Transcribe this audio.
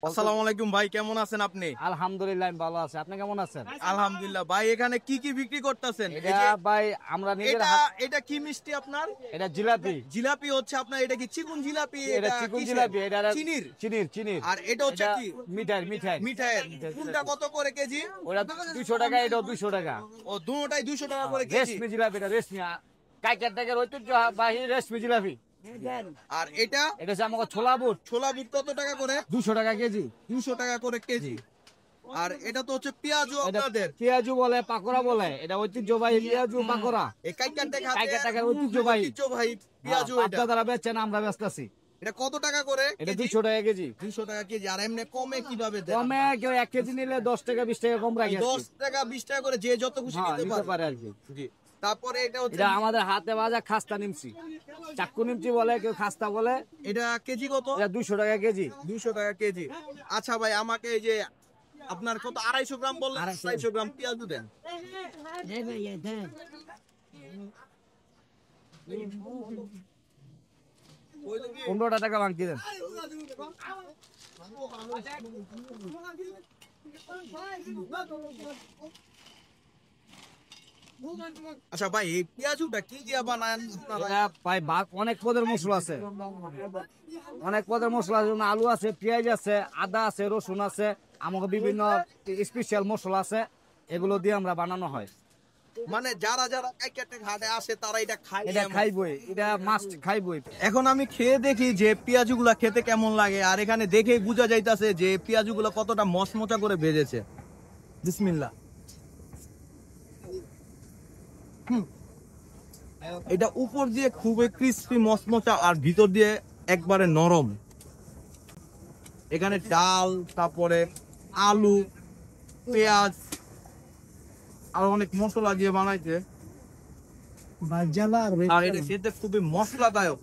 আসসালামু আলাইকুম ভাই, কেমন আছেন আপনি? আলহামদুলিল্লাহ আমি ভালো আছি। আপনি কেমন আছেন? আলহামদুলিল্লাহ। ভাই এখানে কি কি বিক্রি করতেছেন? এটা ভাই আমরা নিজের এটা হাত। এটা কি মিষ্টি আপনার? এটা জিলাপি। জিলাপি হচ্ছে আপনার, এটা কি চিকুন জিলাপি? এটা এটা চিকুন কিসের? জিলাপি। এটা চিনির। চিনির। আর এটা হচ্ছে এটা কি? মিঠাই মিঠাই। মিঠাইয়ের। কোনটা কত করে কেজি? ওটা 200 টাকা, এটাও 200 টাকা। ও দুটোটাই 200 টাকা করে কেজি। রেশমি জিলাপি, এটা রেশমি কাইকার টাকার ঐতিহ্যবাহী রেশমি জিলাপি। আর এটা এটা হচ্ছে আমাকে ছোলা বুট। ছোলা বুট কত টাকা করে? 200 টাকা কেজি। 200 টাকা করে কেজি। আর এটা তো হচ্ছে পেঁয়াজু এটা আপনাদের। পেঁয়াজু বলে, পাকোড়া বলে। এটা ঐতিহ্যবাহী পেঁয়াজু পাকোড়া। এই কাইকার টাকা কাইকার টাকার ঐতিহ্যবাহী। ঐতিহ্যবাহী পেঁয়াজু এটা। আপনারা বেচছেন, আমরা বেচতেছি। এটা কত টাকা করে? এটা 200 টাকা কেজি। 200 টাকা কেজি। আর এমনি কমে কিভাবে দেন? কমে কেউ 1 কেজি নিলে 10 টাকা 20 টাকা কম রাখি। 10 টাকা 20 টাকা করে যে যত খুশি হ্যাঁ, নিতে নিতে পারে। পারে আর কি। জি। তারপরে এটা হচ্ছে, এটা আমাদের হাতে ভাজা খাস্তা নিমছি, চাক্কু নিমচি বলে, কেউ খাস্তা বলে। এটা কেজি কত? এটা 200 টাকা কেজি। 200 টাকা কেজি। আচ্ছা ভাই, আমাকে এই যে আপনার কত 250 গ্রাম বললেন, 250 গ্রাম পেঁয়াজ দেন। 15 টাকা ভাঙতি দেন। আচ্ছা ভাই, এই পেঁয়াজুটা কি দিয়া বানান আপনারা? এটা ভাই অনেক পদের মশলা আছে, অনেক পদের মশলা আছে। যেমন আলু আছে, পেঁয়াজ আছে, আদা আছে, রসুন আছে, আমাকে বিভিন্ন স্পেশাল মশলা আছে। এগুলো দিয়ে আমরা বানানো হয়। মানে যারা যারা কাইকাটে ঘাটে আসে তারা এটা খায়। এটা খাইবই, এটা মাস্ট খাইবই। এখন আমি খেয়ে দেখি যে পেঁয়াজুগুলা খেতে কেমন লাগে। আর এখানে দেখেই বোঝা যাইতাছে যে পেঁয়াজুগুলা কতটা মচমচা করে ভেজেছে। বিসমিল্লাহ। এটা উপর দিয়ে খুবই ক্রিস্পি মচমচা, আর ভিতর দিয়ে একবারে নরম। এখানে ডাল, তারপরে আলু, পেঁয়াজ, আর অনেক মশলা দিয়ে বানাইছে। আর এটা খেতে খুবই মশলাদায়ক।